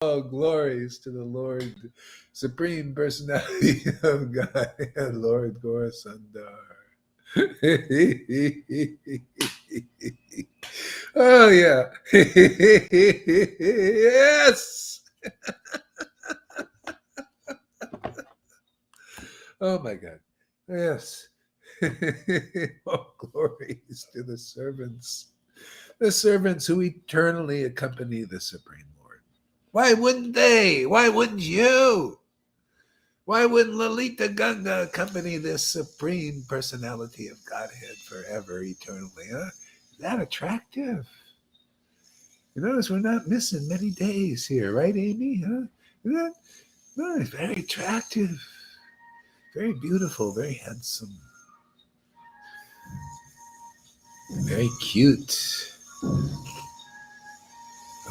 Oh, glories to the Lord, Supreme Personality of God, Lord Gorasandar. Oh, yeah. Yes. Oh, my God. Yes. Oh, glories to the servants who eternally accompany the Supreme Lord. Why wouldn't they? Why wouldn't you? Why wouldn't Lalita Ganga accompany this Supreme Personality of Godhead forever, eternally? Huh? Is that attractive? You notice we're not missing many days here, right, Amy? Huh? Isn't that nice? Very attractive, very beautiful, very handsome, very cute.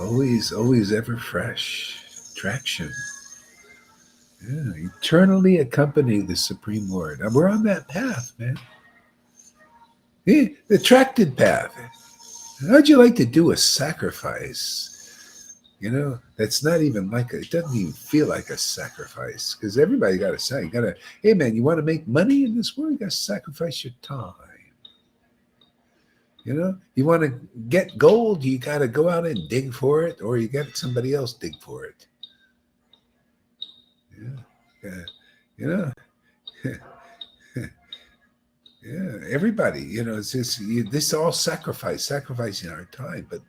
Always ever fresh. Attraction. Yeah, eternally accompany the Supreme Lord. And we're on that path, man. Yeah, the attracted path. How'd you like to do a sacrifice? That's not even it doesn't even feel like a sacrifice because everybody got to say, hey man, you want to make money in this world? You got to sacrifice your time. You want to get gold, you got to go out and dig for it, or you got somebody else dig for it. Yeah. You know, yeah, everybody, it's just this all sacrificing our time. But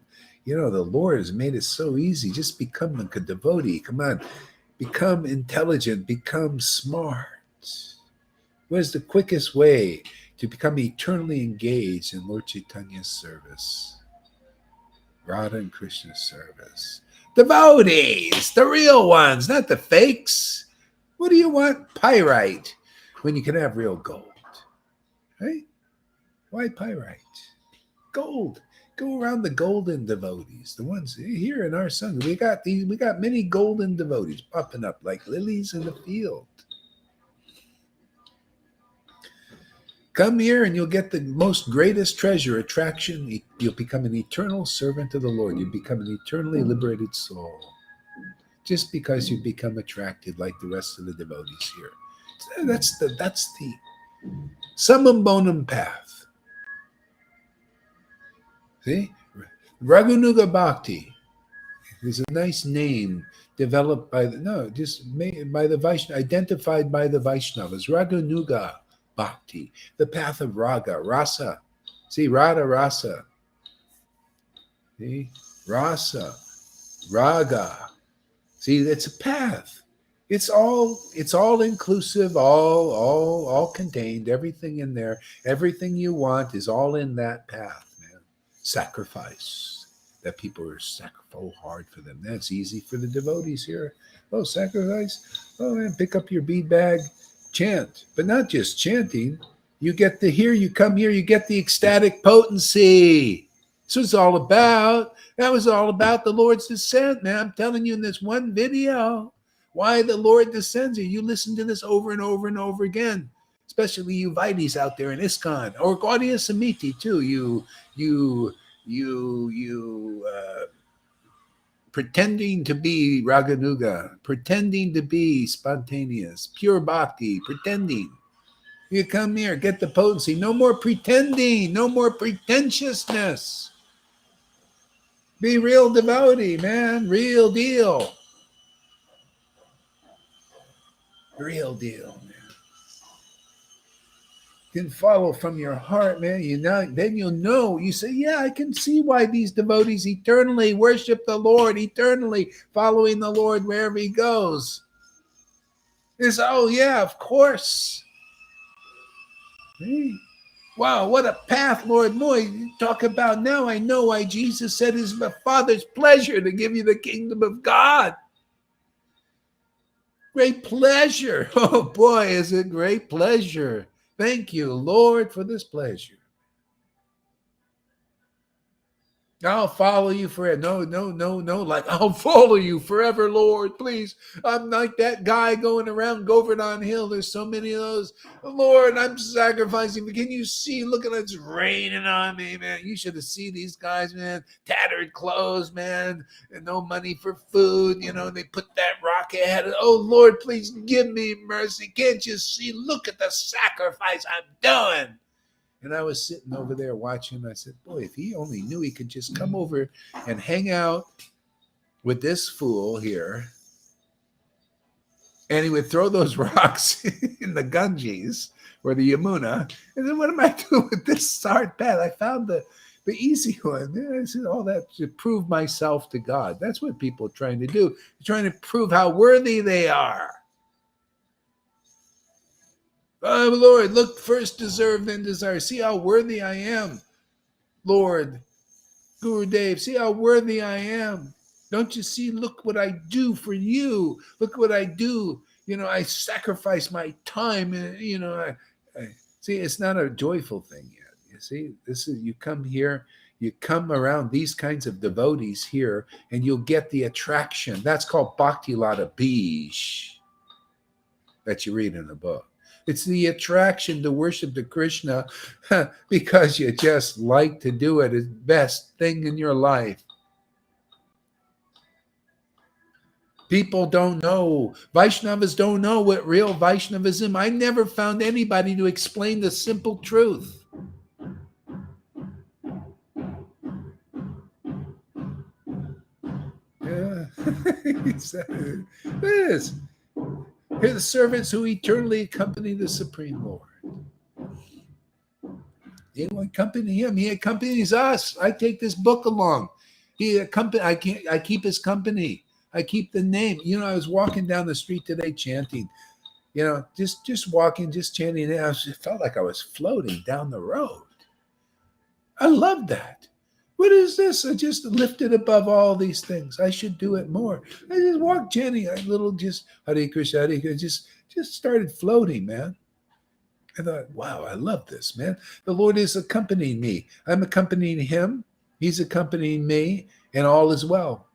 the Lord has made it so easy. Just become like a devotee. Come on, become intelligent, become smart. What is the quickest way to become eternally engaged in Lord Chaitanya's service? Radha and Krishna's service. Devotees, the real ones, not the fakes. What do you want pyrite when you can have real gold? Right? Why pyrite? Gold. Go around the golden devotees, the ones here in our sangha. We got many golden devotees popping up like lilies in the field. Come here and you'll get the most greatest treasure, attraction. You'll become an eternal servant of the Lord. You become an eternally liberated soul. Just because you become attracted like the rest of the devotees here. That's the summum bonum path. See? Raghunuga Bhakti is a nice name developed by the Vaishnava, identified by the Vaishnavas. Raghunuga Bhakti, the path of raga, rasa. See, Radha rasa. See? Rasa, raga. See, it's a path. It's all inclusive, all contained, everything in there. Everything you want is all in that path, man. Sacrifice. That people are so hard for them. That's easy for the devotees here. Oh, sacrifice. Oh man, pick up your bead bag, chant. But not just chanting. You get you come here, you get the ecstatic potency. This was all about. That was all about the Lord's descent, man. I'm telling you in this one video why the Lord descends here. You listen to this over and over and over again, especially you Vaitis out there in ISKCON or Gaudiya Samiti too. You pretending to be Raganuga, pretending to be spontaneous, pure bhakti, pretending. You come here, get the potency. No more pretending, no more pretentiousness. Be real devotee, man. Real deal. Real deal, man. You can follow from your heart, man. Then you'll know. You say, yeah, I can see why these devotees eternally worship the Lord, eternally following the Lord wherever he goes. Yeah, of course. Hey. Wow, what a path, Lord Moy. You talk about now. I know why Jesus said it's my Father's pleasure to give you the kingdom of God. Great pleasure. Oh boy, is it great pleasure. Thank you, Lord, for this pleasure. I'll follow you forever. No, no, no, no. Like, I'll follow you forever, Lord. Please. I'm like that guy going around Govardhan Hill. There's so many of those. Lord, I'm sacrificing. But can you see? Look at it's raining on me, man. You should have seen these guys, man. Tattered clothes, man. And no money for food. You know, they put that rock ahead. Oh, Lord, please give me mercy. Can't you see? Look at the sacrifice I'm doing. And I was sitting over there watching. I said, boy, if he only knew he could just come over and hang out with this fool here, and he would throw those rocks in the Ganges or the Yamuna. And then what am I doing with this hard path? I found the easy one. I said, all that to prove myself to God. That's what people are trying to do. They're trying to prove how worthy they are. Oh, Lord, look, first deserve, then desire. See how worthy I am, Lord. Gurudev, see how worthy I am. Don't you see? Look what I do for you. Look what I do. You know, I sacrifice my time. And, you know, I see, it's not a joyful thing yet. You see, this is, you come here, you come around these kinds of devotees here, and you'll get the attraction. That's called Bhakti Lata Bij that you read in the book. It's the attraction to worship to Krishna because you just like to do it. It's the best thing in your life. People don't know. Vaishnavas don't know what real Vaishnavism. I never found anybody to explain the simple truth. Yeah. This. Here are the servants who eternally accompany the Supreme Lord. They don't accompany him. He accompanies us. I take this book along. I keep his company. I keep the name. You know, I was walking down the street today chanting. You know, just walking, just chanting. I felt like I was floating down the road. I love that. What is this? I just lifted above all these things. I should do it more. I just walked chanting. I little just Hare Krishna, Hare Krishna, just started floating, man. I thought, wow, I love this, man. The Lord is accompanying me. I'm accompanying him. He's accompanying me, and all is well.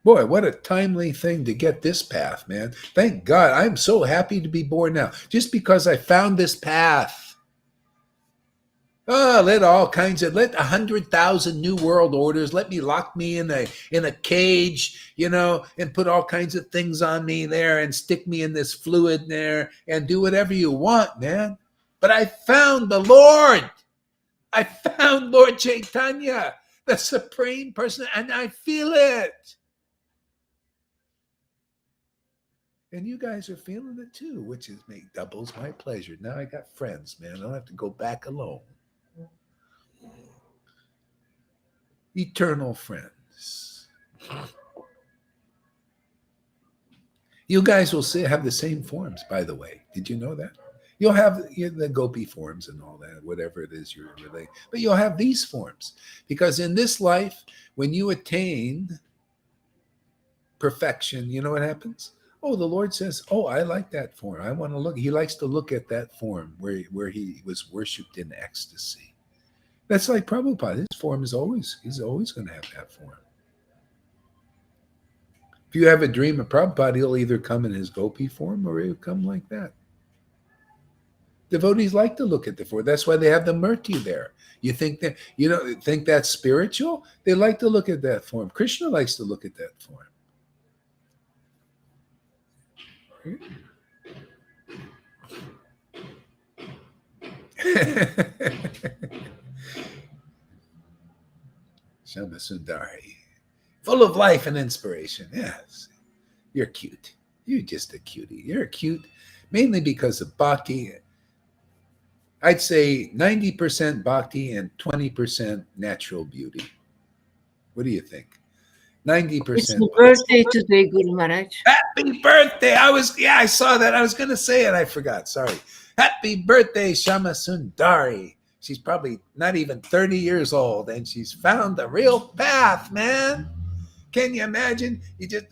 Boy, what a timely thing to get this path, man. Thank God. I'm so happy to be born now. Just because I found this path. Oh, let 100,000 new world orders. Let me lock me in a cage, you know, and put all kinds of things on me there and stick me in this fluid there and do whatever you want, man. But I found the Lord. I found Lord Chaitanya, the Supreme Person, and I feel it. And you guys are feeling it too, which doubles my pleasure. Now I got friends, man. I don't have to go back alone. Eternal friends. You guys will have the same forms, by the way. Did you know that? You'll have the gopi forms and all that, whatever it is you're relating. But you'll have these forms. Because in this life, when you attain perfection, you know what happens? Oh, the Lord says, oh, I like that form. I want to look. He likes to look at that form where he was worshipped in ecstasy. That's like Prabhupada. His form he's always going to have that form. If you have a dream of Prabhupada, he'll either come in his gopi form or he'll come like that. Devotees like to look at the form. That's why they have the murti there. You think think that's spiritual? They like to look at that form. Krishna likes to look at that form. Shama Sundari. Full of life and inspiration. Yes. You're cute. You're just a cutie. You're cute mainly because of bhakti. I'd say 90% bhakti and 20% natural beauty. What do you think? 90%. It's my birthday today, Guru Maharaj. Happy birthday. I saw that. I was going to say it. I forgot. Sorry. Happy birthday, Shama Sundari. She's probably not even 30 years old, and she's found the real path, man. Can you imagine?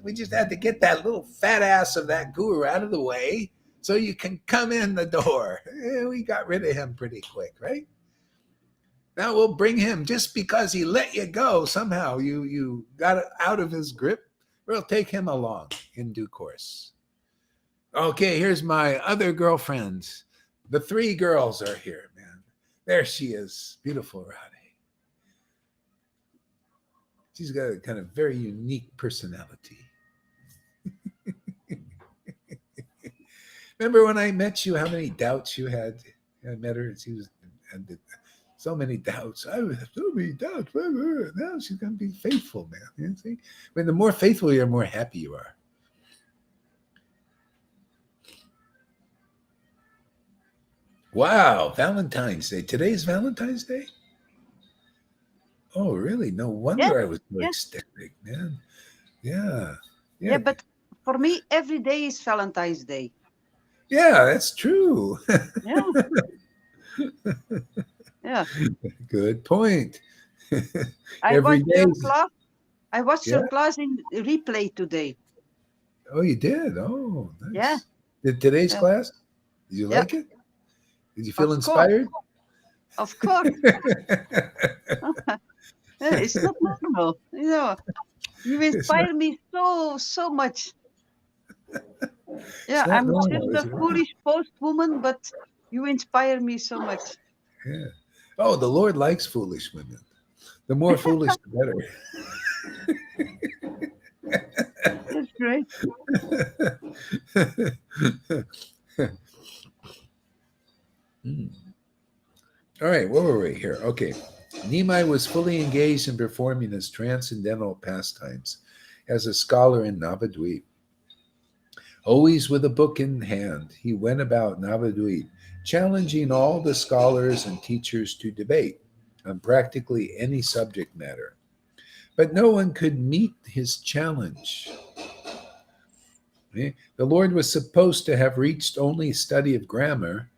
We just had to get that little fat ass of that guru out of the way so you can come in the door. We got rid of him pretty quick, right? Now we'll bring him just because he let you go. Somehow you got it out of his grip. We'll take him along in due course. Okay, here's my other girlfriends. The three girls are here, man. There she is, beautiful Radhe. She's got a kind of very unique personality. Remember when I met you, how many doubts you had? I met her, and she was and so many doubts. I have so many doubts. Now she's going to be faithful, man. You see? When the more faithful you are, the more happy you are. Wow, Valentine's Day. Today's Valentine's Day? Oh, really? No Yes, wonder I was so yes, ecstatic, man. Yeah. yeah. Yeah. But for me, every day is Valentine's Day. Yeah, that's true. Yeah, yeah. Good point. I Every watched day. your class. I watched Yeah. your class in replay today. Oh, you did? Oh, Yeah, nice. Did today's yeah, class? Did you yeah. like it? Did you feel Of course, inspired? of course. It's not normal. You It's not. inspire me so much. It's Yeah, not I'm just normal, is a it? foolish post woman, but you inspire me so much. Yeah. Oh, the Lord likes foolish women. The more foolish, the That's great. better. Hmm. All right, where were we here? Okay. Nimai was fully engaged in performing his transcendental pastimes as a scholar in Navadvip. Always with a book in hand, he went about Navadvip, challenging all the scholars and teachers to debate on practically any subject matter. But no one could meet his challenge. The Lord was supposed to have reached only study of grammar,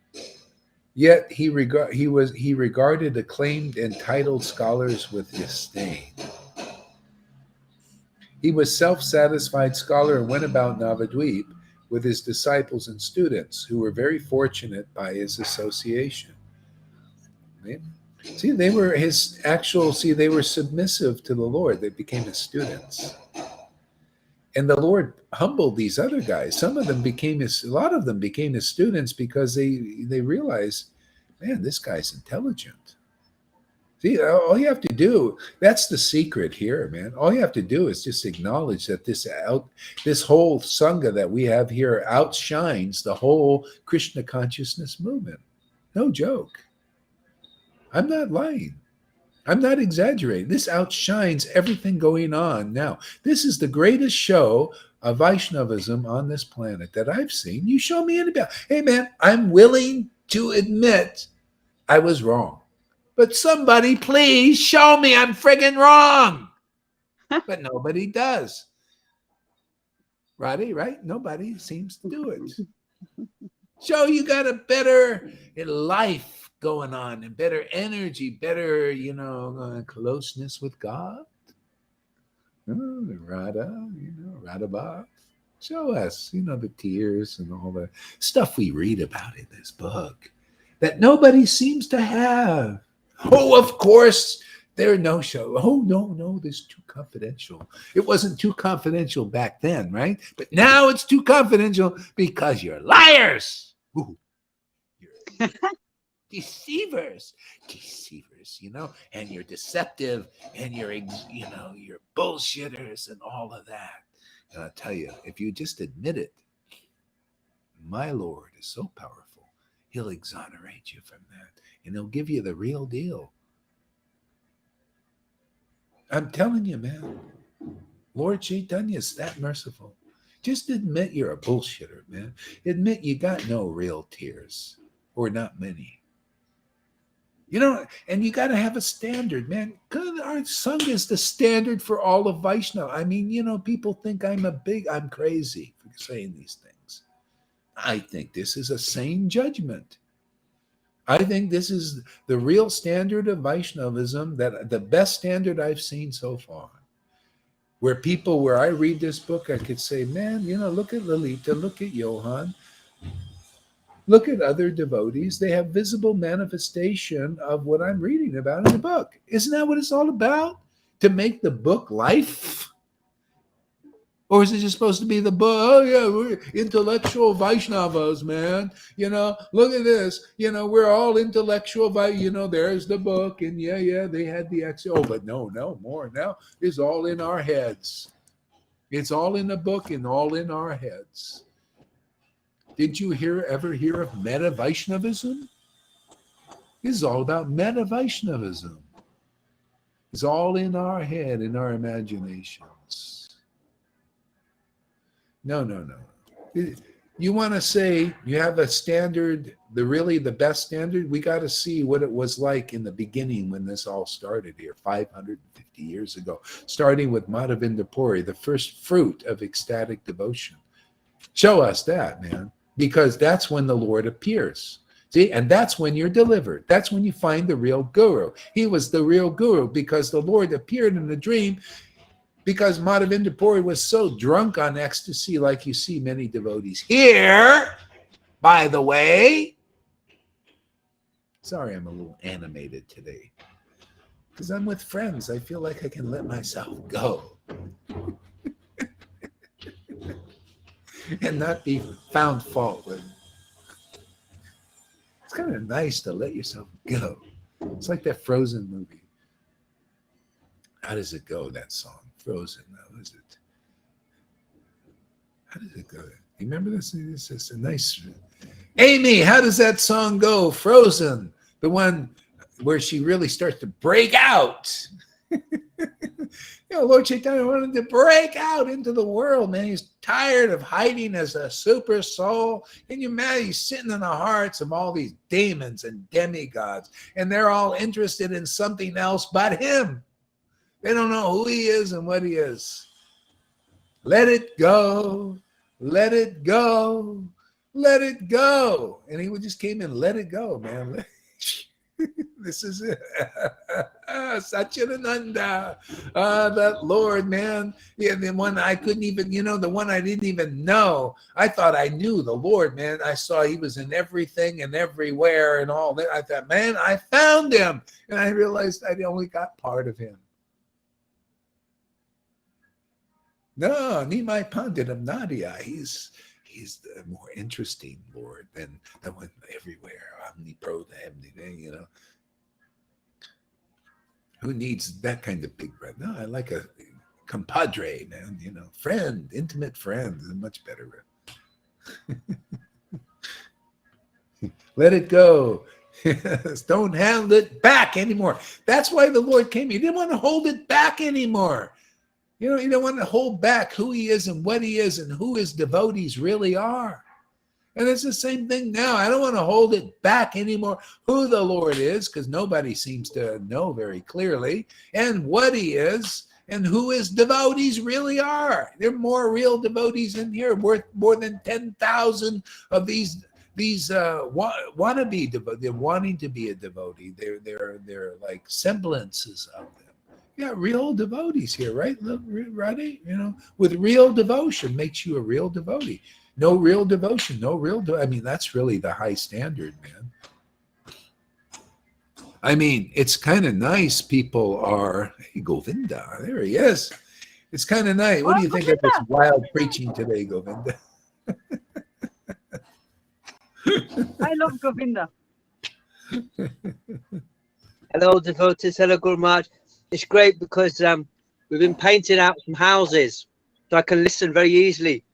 yet he regarded acclaimed and titled scholars with disdain. He was self-satisfied scholar and went about Navadvip with his disciples and students, who were very fortunate by his association. Right? See, they were his actual. See, they were submissive to the Lord. They became his students, and the Lord humbled these other guys. Some of them became his. A lot of them became his students because they realized, man, this guy's intelligent. See, all you have to do, that's the secret here, man. All you have to do is just acknowledge that this whole Sangha that we have here outshines the whole Krishna consciousness movement. No joke. I'm not lying. I'm not exaggerating. This outshines everything going on now. This is the greatest show of Vaishnavism on this planet that I've seen. You show me anybody. Hey, man, I'm willing to admit I was wrong. But somebody please show me I'm friggin' wrong. But nobody does. Roddy, right? Nobody seems to do it. So you got a better life going on and better energy, better, closeness with God. Oh, Radha, Radha Bhav. Show us, the tears and all the stuff we read about in this book that nobody seems to have. Oh, of course, there are no show. Oh, no, this is too confidential. It wasn't too confidential back then, right? But now it's too confidential because you're liars. Ooh, you're deceivers, and you're deceptive, and you're bullshitters and all of that. And I'll tell you, if you just admit it, my Lord is so powerful. He'll exonerate you from that, and he'll give you the real deal. I'm telling you, man. Lord Chaitanya is that merciful. Just admit you're a bullshitter, man. Admit you got no real tears, or not many. And you got to have a standard, man. Our Sangha is the standard for all of Vaishnava. I mean, people think I'm crazy for saying these things. I think this is a sane judgment. I think this is the real standard of Vaishnavism, that the best standard I've seen so far. Where I read this book, I could say, man, look at Lalita, look at Johan. Look at other devotees. They have visible manifestation of what I'm reading about in the book. Isn't that what it's all about? To make the book life? Or is it just supposed to be the book? Oh, yeah, we're intellectual Vaishnavas, man. Look at this. We're all intellectual. There's the book. And yeah, they had the X. Oh, but no, more now. It's all in our heads. It's all in the book and all in our heads. Did you ever hear of Meta Vaishnavism? This is all about Meta Vaishnavism. It's all in our head, in our imaginations. No. You want to say you have a standard, the best standard? We got to see what it was like in the beginning when this all started here, 550 years ago, starting with Madhavinda Puri, the first fruit of ecstatic devotion. Show us that, man, because that's when the Lord appears. See, and that's when you're delivered. That's when you find the real guru. He was the real guru because the Lord appeared in the dream. Because Madhavinda Puri was so drunk on ecstasy, like you see many devotees here, by the way. Sorry, I'm a little animated today. Because I'm with friends. I feel like I can let myself go. And not be found fault with. It's kind of nice to let yourself go. It's like that Frozen movie. How does it go, that song? Frozen. How is it? How does it go? You remember this? This is a nice. Amy, how does that song go? Frozen. The one where she really starts to break out. Lord Chaitanya wanted to break out into the world, man. He's tired of hiding as a super soul. Can you imagine? He's sitting in the hearts of all these demons and demigods, and they're all interested in something else but him. They don't know who he is and what he is. Let it go. Let it go. Let it go. And he just came in, let it go, man. This is it. Satchidananda. That Lord, man. Yeah, the one I couldn't even, the one I didn't even know. I thought I knew the Lord, man. I saw he was in everything and everywhere and all that. I thought, man, I found him. And I realized I only got part of him. No, Nimai Panditam Nadia. He's the more interesting Lord than the one everywhere, omnipotent, Who needs that kind of big bread? No, I like a compadre, man, friend, intimate friend is much better. Let it go. Don't hold it back anymore. That's why the Lord came. He didn't want to hold it back anymore. He don't want to hold back who he is and what he is and who his devotees really are. And it's the same thing now. I don't want to hold it back anymore who the Lord is, because nobody seems to know very clearly, and what he is and who his devotees really are. There are more real devotees in here, worth more than 10,000 of these wannabe devotees. They're wanting to be a devotee. They're like semblances of them. Yeah, real devotees here, right? Right? With real devotion makes you a real devotee. No real devotion, that's really the high standard, man. I mean, it's kind of nice. People are, hey, Govinda, there he is. It's kind of nice. What do you think of this wild preaching today, Govinda? I love Govinda. Hello, devotees. Hello, Guru Maharaj. It's great because we've been painting out some houses, so I can listen very easily.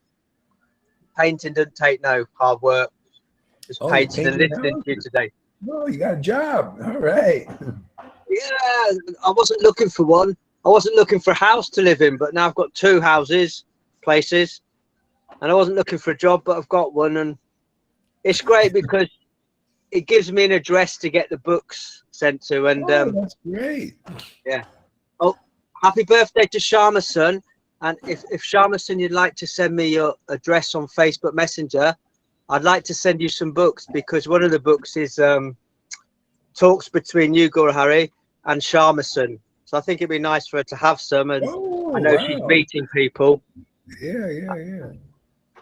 Painting doesn't take no hard work. Just painting and listening to you today. Oh, you got a job. All right. Yeah, I wasn't looking for one. I wasn't looking for a house to live in, but now I've got 2 places. And I wasn't looking for a job, but I've got one. And it's great because it gives me an address to get the books sent to. And that's great. Yeah. Oh, happy birthday to Sharma-san. And if Sharma-san, you'd like to send me your address on Facebook Messenger, I'd like to send you some books, because one of the books is talks between you, Guru Hari, and Sharma-san. So I think it'd be nice for her to have some. And I know she's meeting people. Yeah.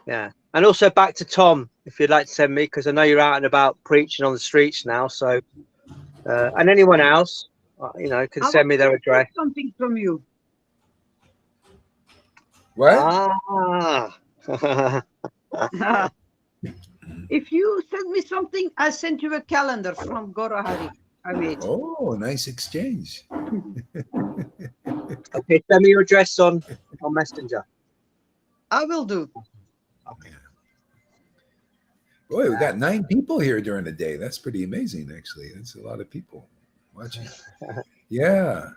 Yeah. And also back to Tom. if you'd like to send me, because I know you're out and about preaching on the streets now. So, and anyone else, can I send me their want to address. take something from you. What? Ah. If you send me something, I'll send you a calendar from Gora Hari. I made. Oh, nice exchange. Okay, send me your address on Messenger. I will do. Okay. Boy, we got 9 people here during the day. That's pretty amazing, actually. That's a lot of people watching. Yeah.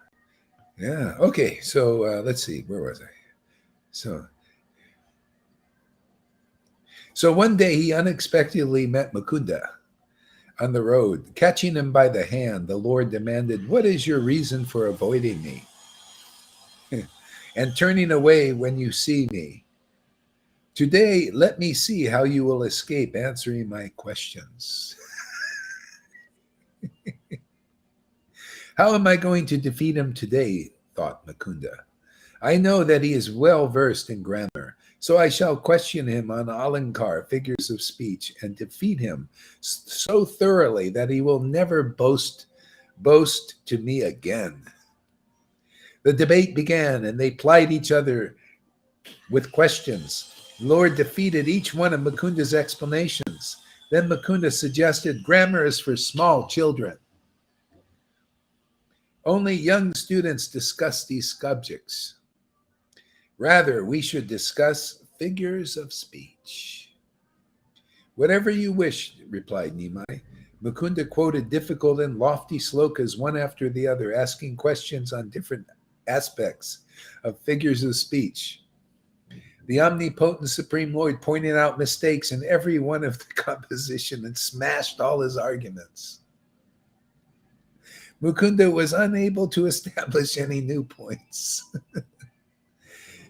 Yeah. Okay. So let's see. Where was I? So one day he unexpectedly met Mukunda on the road. Catching him by the hand, the Lord demanded, "What is your reason for avoiding me and turning away when you see me? Today, let me see how you will escape answering my questions." How am I going to defeat him today? Thought Mukunda. I know that he is well versed in grammar, so I shall question him on Alankar, figures of speech, and defeat him so thoroughly that he will never boast to me again. The debate began, and they plied each other with questions. Lord defeated each one of Mukunda's explanations. Then Mukunda suggested grammar is for small children. Only young students discuss these subjects. Rather, we should discuss figures of speech. Whatever you wish, replied Nimai. Mukunda quoted difficult and lofty slokas one after the other, asking questions on different aspects of figures of speech. The omnipotent Supreme Lord pointed out mistakes in every one of the composition and smashed all his arguments. Mukunda was unable to establish any new points.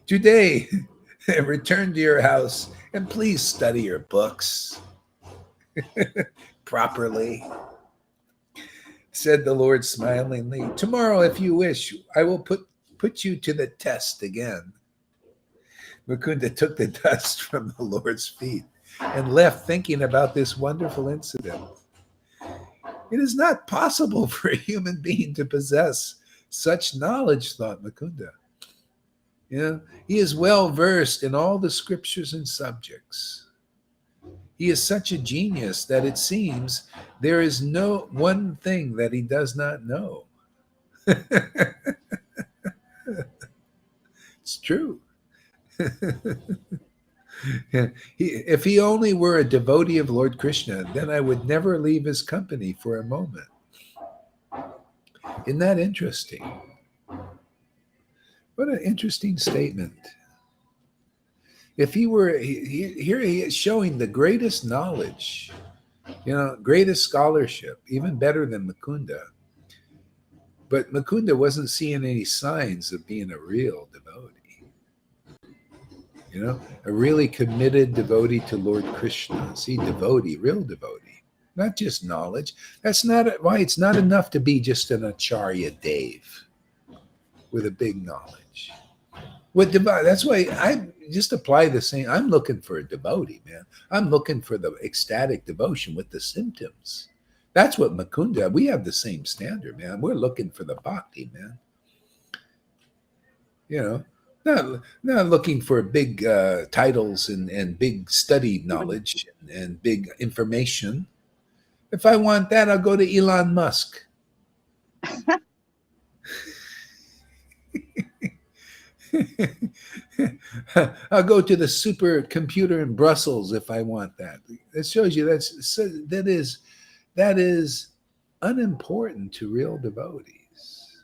Today, return to your house and please study your books properly, said the Lord smilingly. Tomorrow, if you wish, I will put you to the test again. Mukunda took the dust from the Lord's feet and left thinking about this wonderful incident. It is not possible for a human being to possess such knowledge, thought Mukunda. He is well versed in all the scriptures and subjects. He is such a genius that it seems there is no one thing that he does not know. It's true. If he only were a devotee of Lord Krishna, then I would never leave his company for a moment. Isn't that interesting? What an interesting statement. If he were, here he is showing the greatest knowledge, greatest scholarship, even better than Mukunda. But Mukunda wasn't seeing any signs of being a real devotee. A really committed devotee to Lord Krishna. See, devotee, real devotee, not just knowledge. That's not why it's not enough to be just an Acharya Dave with a big knowledge. That's why I just apply the same. I'm looking for a devotee, man. I'm looking for the ecstatic devotion with the symptoms. That's what Mukunda, we have the same standard, man. We're looking for the bhakti, man. Not looking for big titles and big study knowledge and big information. If I want that, I'll go to Elon Musk. I'll go to the supercomputer in Brussels if I want that. It shows you that is unimportant to real devotees.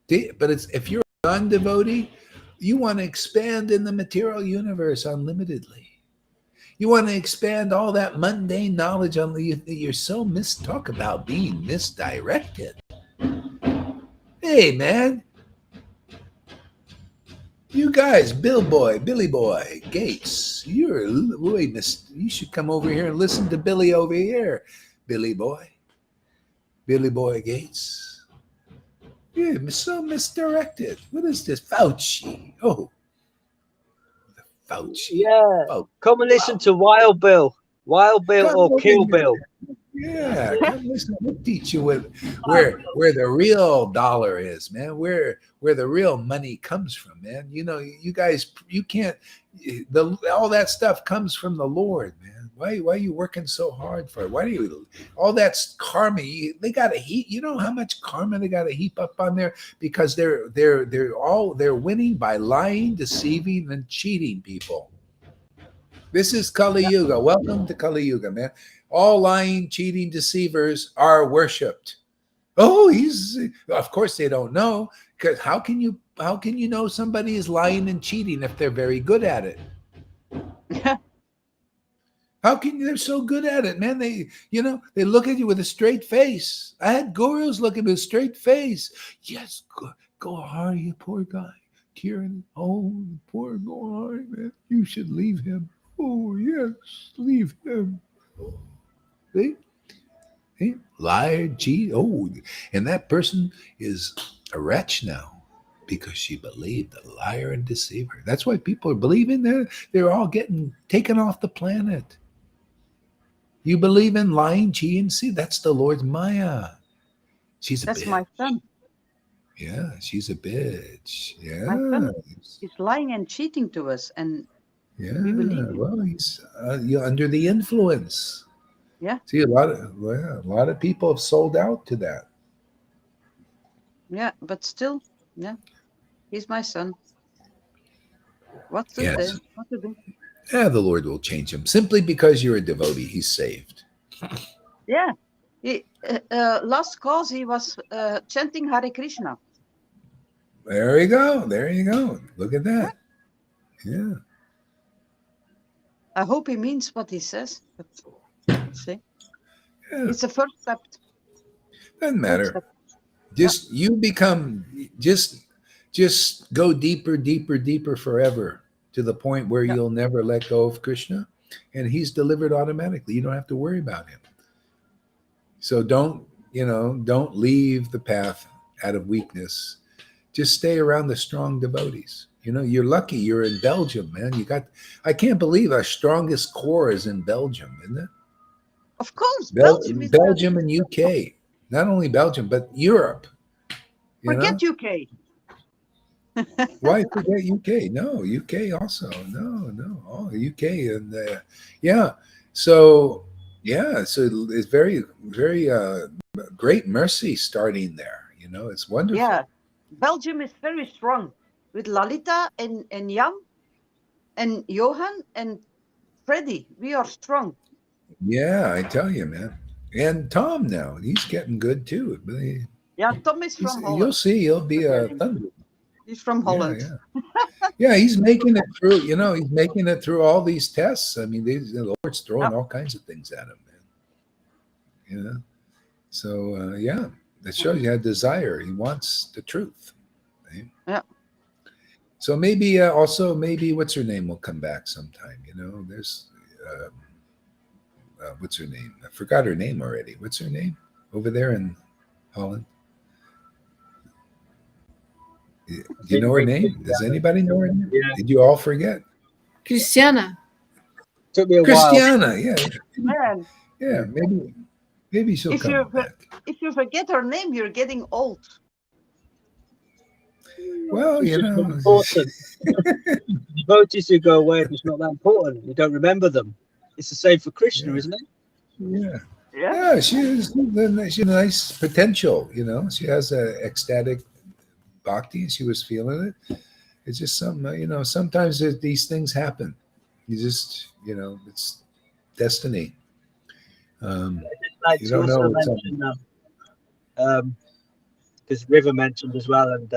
But if you're a non-devotee, you want to expand in the material universe unlimitedly. You want to expand all that mundane knowledge on you're so talk about being misdirected. Hey, man. You guys, Billy Boy, Gates, you should come over here and listen to Billy over here, Billy Boy Gates. You're so misdirected. What is this? Fauci. Oh, Fauci. Yeah. Oh, Come and listen to Wild Bill. Wild Bill Come or over Kill here. Bill? Yeah, come listen. We'll teach you where the real dollar is, man. Where the real money comes from, man. You know, you guys, you can't. All that stuff comes from the Lord, man. Why are you working so hard for it? Why do you all that's karma? They got to heap. You know how much karma they got to heap up on there because they're winning by lying, deceiving, and cheating people. This is Kali Yuga. Welcome to Kali Yuga, man. All lying, cheating, deceivers are worshipped. Oh, he's of course they don't know because how can you know somebody is lying and cheating if they're very good at it? How can they're so good at it, man? They look at you with a straight face. I had gurus look at me with a straight face. Yes, go hard, you poor guy. Kieran, oh, poor Gohari, man. You should leave him. Oh, yes, leave him. See? See? Liar, cheat. Oh, and that person is a wretch now because she believed the liar and deceiver. That's why people are believing they're all getting taken off the planet. You believe in lying, cheating, see, that's the Lord's Maya. She's a That's bitch. my son. Yeah, she's a bitch. My son Yeah. is lying and cheating to us, and Yeah. we believe it. Well, he's you're under the influence. Yeah. See, a lot of people have sold out to that. Yeah, but still, yeah, he's my son. What to Yes. say? What to do? Yeah, the Lord will change him. Simply because you're a devotee, he's saved. Yeah. Last cause he was chanting Hare Krishna. There you go. There you go. Look at that. Yeah. I hope he means what he says. But see, Yeah. it's the first step. Doesn't First matter. step. Just you become just go deeper, deeper, deeper forever to the point where Yeah. you'll never let go of Krishna, and he's delivered automatically. You don't have to worry about him. So don't leave the path out of weakness. Just stay around the strong devotees. You're lucky you're in Belgium, man. I can't believe our strongest core is in Belgium, isn't it? Of course, Belgium is Belgium and UK. Not only Belgium, but Europe. forget UK. Why forget UK? No, UK also. No. Oh, UK and yeah. So it's very, very great mercy starting there. It's wonderful. Yeah, Belgium is very strong with Lalita and Jan and Johan and Freddy. We are strong. Yeah, I tell you, man. And Tom now, he's getting good too. Yeah, Tom is from You'll Holland. see, he'll be a thunder. He's from Holland. Yeah, he's making it through. He's making it through all these tests. I mean, the Lord's throwing all kinds of things at him, man. So that shows you had desire. He wants the truth. Right? Yeah. So maybe also what's her name will come back sometime. There's what's her name? I forgot her name already. What's her name over there in Holland? Do you know her name? Does anybody know her name? Yeah. Did you all forget? Christiana. Took me a while. Christiana, yeah. Man, Yeah, maybe she'll come back. if you forget her name, you're getting old. Well, It's just not important. Devotees who go away, it's not that important. You don't remember them. It's the same for Krishna, Yeah. isn't it? Yeah. Yeah, she has a nice potential, She has a ecstatic bhakti. She was feeling it. It's just something, sometimes these things happen. You just, it's destiny. Like You to don't know also what's mention, because River mentioned as well, and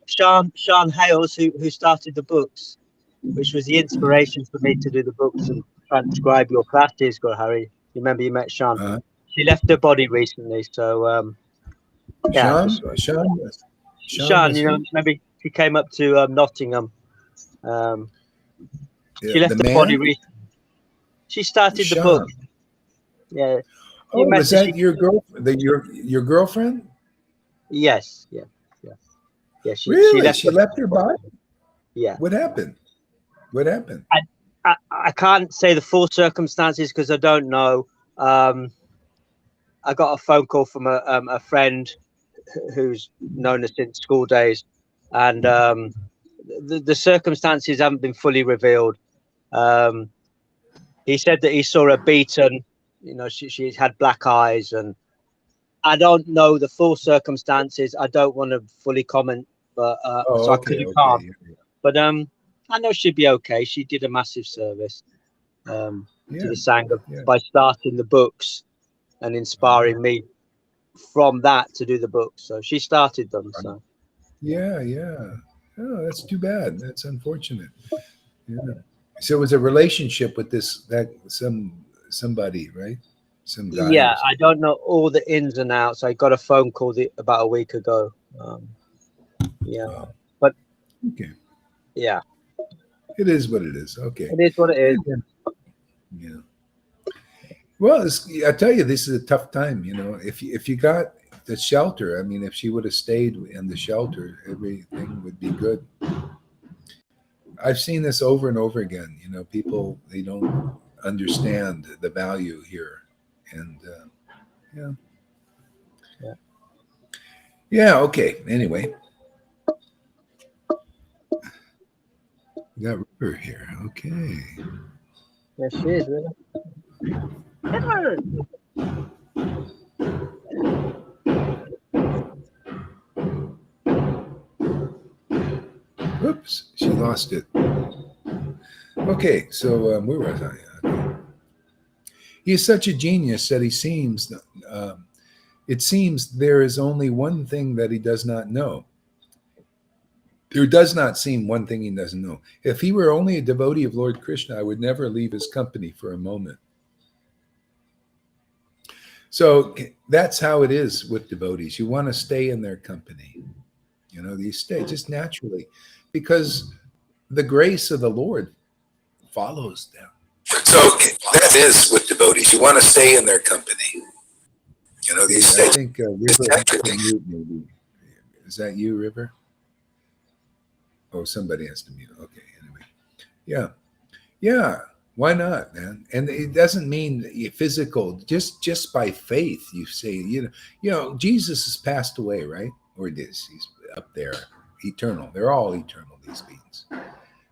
Sean Hales, who started the books, which was the inspiration for me to do the books and transcribe your classes, Harry. You remember you met Sean? She left her body recently, so yeah. Sean, remember he came up to Nottingham. She left the body recently. She started the book. Yeah. Oh, was that your girlfriend? Your girlfriend? Yes. Yeah. She really? left She left her body? Yeah. What happened? I I can't say the full circumstances because I don't know. I got a phone call from a friend who's known us since school days, and the circumstances haven't been fully revealed. He said that he saw her beaten. You know, she had black eyes, and I don't know the full circumstances. I don't want to fully comment, but so I couldn't can't. But I know she'd be okay. She did a massive service to the Sangha by starting the books and inspiring me from that to do the books. So she started them. So Oh, that's too bad. That's unfortunate. So it was a relationship with somebody, right? Some guy. Yeah, I don't know all the ins and outs. I got a phone call about a week ago. But okay. Yeah, it is what it is. Okay, it is what it is. Yeah. Well, I tell you, this is a tough time. If you got the shelter, I mean, if she would have stayed in the shelter, everything would be good. I've seen this over and over again. People, they don't understand the value here, and okay. Anyway, we got River here. Okay. There she is, River. Whoops, she lost it. Okay, so where was I? Okay. He is such a genius that it seems there is only one thing that he does not know. There does not seem one thing he doesn't know. If he were only a devotee of Lord Krishna, I would never leave his company for a moment. So that's how it is with devotees. You want to stay in their company. You stay just naturally because the grace of the Lord follows them. So that is with devotees. You want to stay in their company. I think River has to mute maybe. Is that you, River? Oh, somebody has to mute. Okay, anyway. Yeah. Why not, man? And it doesn't mean physical. Just by faith, you say, Jesus has passed away, right? Or he's up there, eternal. They're all eternal, these beings.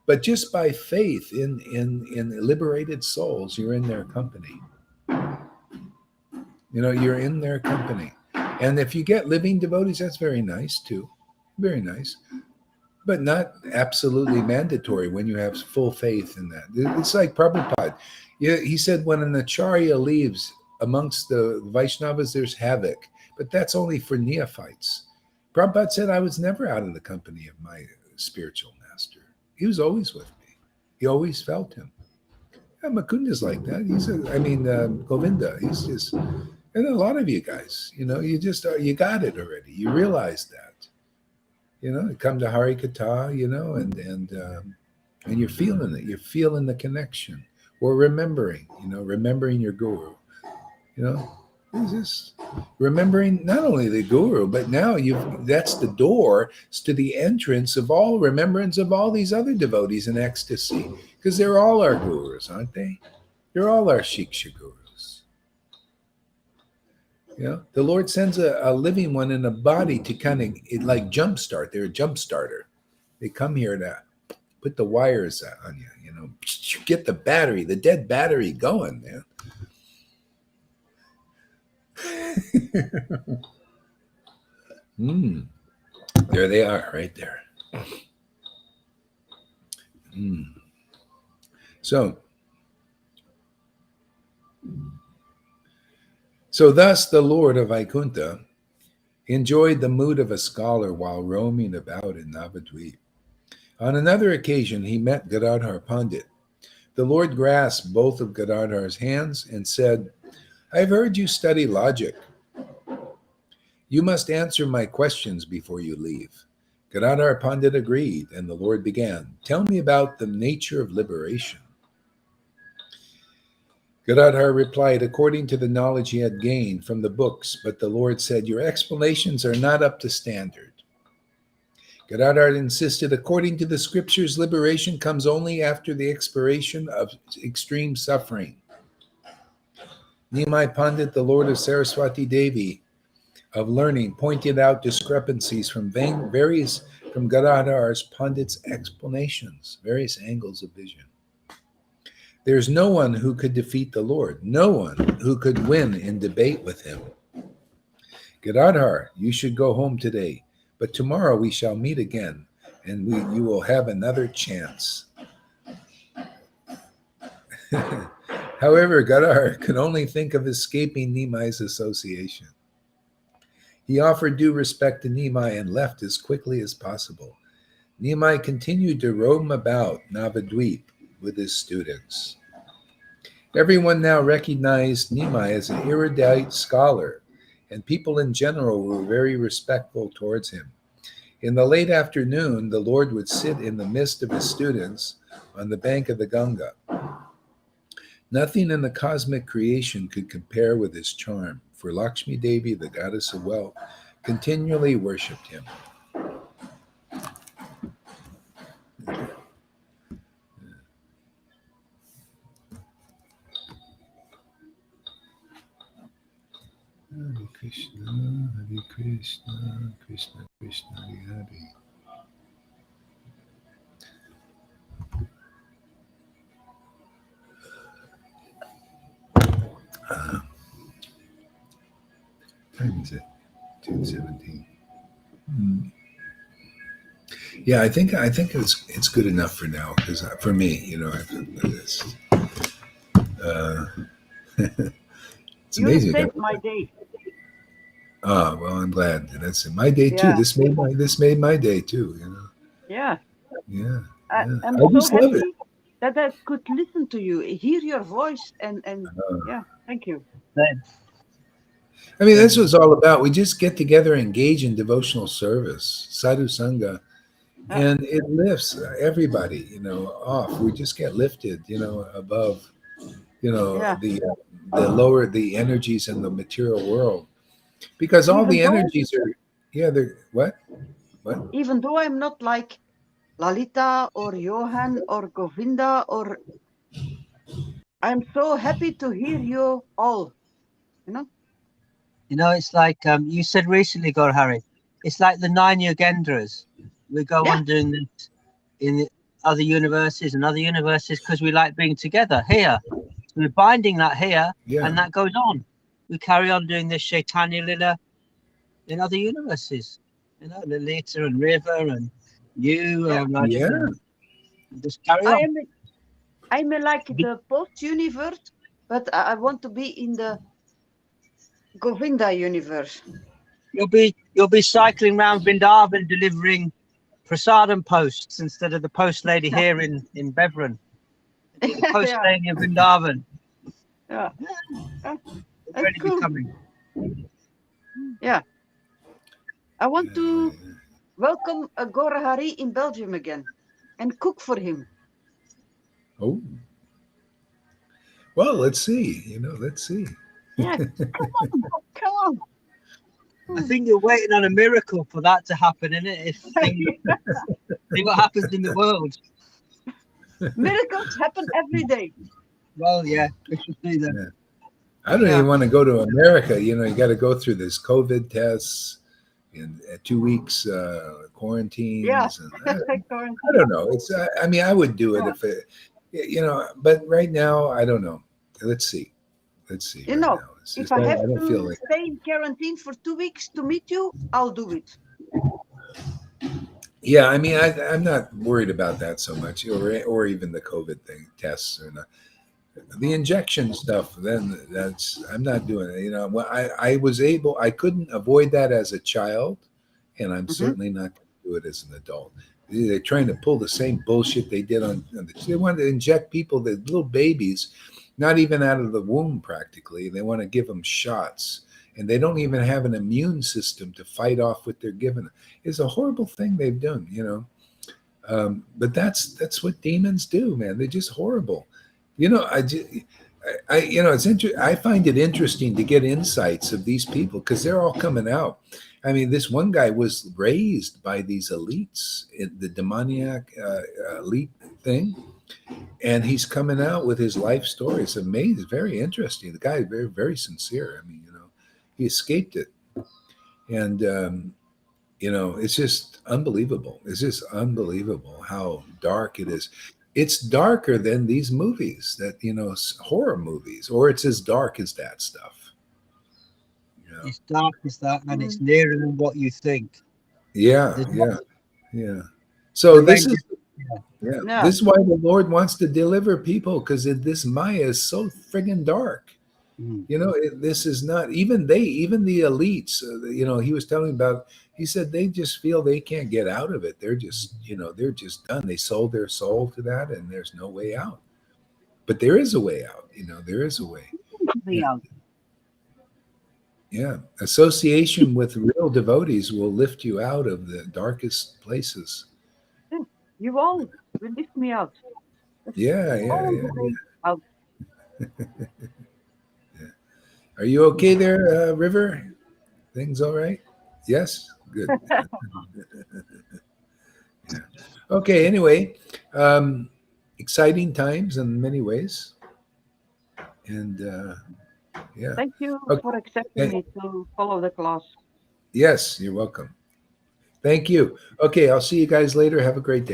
But just by faith in liberated souls, you're in their company. You're in their company. And if you get living devotees, that's very nice too. Very nice. But not absolutely mandatory when you have full faith in that. It's like Prabhupada. He said when an acharya leaves amongst the Vaishnavas, there's havoc. But that's only for neophytes. Prabhupada said, I was never out of the company of my spiritual master. He was always with me. He always felt him. Yeah, Mukunda's like that. Govinda. He's just, and a lot of you guys, you got it already. You realize that. You come to Harikatha, and you're feeling it. You're feeling the connection. Or remembering your guru. It's just remembering not only the guru, but now that's the door to the entrance of all remembrance of all these other devotees in ecstasy. Because they're all our gurus, aren't they? They're all our Shiksha gurus. The Lord sends a living one in a body to kind of like jumpstart. They're a jump starter. They come here to put the wires on you, get the battery, the dead battery going, man. There they are, right there. So thus the Lord of Vaikuntha enjoyed the mood of a scholar while roaming about in Navadvip. On another occasion, he met Gadadhar Pandit. The Lord grasped both of Gadadhar's hands and said, I've heard you study logic. You must answer my questions before you leave. Gadadhar Pandit agreed, and the Lord began, Tell me about the nature of liberation. Gadadhar replied, according to the knowledge he had gained from the books, but the Lord said, Your explanations are not up to standard. Gadadhar insisted, according to the scriptures, liberation comes only after the expiration of extreme suffering. Nimai Pandit, the Lord of Saraswati Devi of learning, pointed out discrepancies from Gadadhar's Pandit's explanations, various angles of vision. There's no one who could defeat the Lord, no one who could win in debate with him. Gadadhar, you should go home today, but tomorrow we shall meet again, and you will have another chance. However, Gadadhar could only think of escaping Nimai's association. He offered due respect to Nimai and left as quickly as possible. Nimai continued to roam about Navadvip with his students. Everyone now recognized Nimai as an erudite scholar, and people in general were very respectful towards him. In the late afternoon, the Lord would sit in the midst of his students on the bank of the Ganga. Nothing in the cosmic creation could compare with his charm, for Lakshmi Devi, the goddess of wealth, continually worshipped him. Hare Krishna, Hare Krishna, Krishna Krishna, Hare Hare. Time is it? 2:17. Yeah, I think it's good enough for now, because for me, it's it's You amazing. saved my day. Oh, well, I'm glad. That's my day too. Yeah. This made my day too. Yeah. Yeah. I'm I so just love it. happy that I could listen to you, hear your voice, and yeah, thank you. I mean, that's what it's all about. We just get together, engage in devotional service, sadhu sangha, and it lifts everybody, off. We just get lifted, above, Yeah. the lower the energies in the material world, because all Even the though- energies are, they're what? Even though I'm not like Lalita or Johan or Govinda, I'm so happy to hear you all. It's like you said recently, Gorhari, it's like the 9 Yogendras. We go Yeah. on doing this in other universes because we like being together here. So we're binding that here, and that goes on. We carry on doing this Chaitanya Lila in other universes. Lalita and River and you. Just carry on. I'm like the post universe, but I want to be in the Govinda universe. You'll be cycling around Vrindavan delivering prasadam posts instead of the post lady here in Bevran. The post lady in Vrindavan. Yeah. Already Cool. becoming. Yeah. I want to welcome Gorhari in Belgium again and cook for him. Oh. Well, let's see. Let's see. Yeah, come on. I think you're waiting on a miracle for that to happen, innit? See what happens in the world. Miracles happen every day. Well, yeah, we should do that. Yeah. I don't even want to go to America. You got to go through this COVID tests and 2 weeks quarantines. Yeah. And I don't know. It's. I mean, I would do it if it. But right now, I don't know. Let's see. If I have to stay in quarantine for 2 weeks to meet you, I'll do it. Yeah, I mean, I'm not worried about that so much, or even the COVID thing tests or not. The injection stuff. Then I'm not doing it. I couldn't avoid that as a child, and I'm certainly not going to do it as an adult. They're trying to pull the same bullshit they did they want to inject people, the little babies, not even out of the womb practically. They want to give them shots, and they don't even have an immune system to fight off what they're given. It's a horrible thing they've done, but that's what demons do, man. They're just horrible. It's I find it interesting to get insights of these people, because they're all coming out. I mean, this one guy was raised by these elites, the demoniac elite thing, and he's coming out with his life story. It's amazing, very interesting. The guy is very, very sincere. I mean, he escaped it, and it's just unbelievable. It's just unbelievable how dark it is. It's darker than these movies that horror movies, or it's as dark as that stuff. It's dark as that, and it's Mm. nearer than what you think. Yeah, There's yeah, yeah. So this horrendous- is yeah, Yeah. this is why the Lord wants to deliver people, because this Maya is so friggin' dark. Mm. This is not even the elites. He was telling about. He said they just feel they can't get out of it. They're just they're just done. They sold their soul to that, and there's no way out. But there is a way out. There is a way. Be out. Yeah, association with real devotees will lift you out of the darkest places. You all will lift me out. Yeah, yeah, All yeah. the way out. Are you okay there, River? Things all right? Yes? Good. Yeah. Okay, anyway, exciting times in many ways. And yeah. Thank you Okay. for accepting me to follow the class. Yes, you're welcome. Thank you. Okay, I'll see you guys later. Have a great day.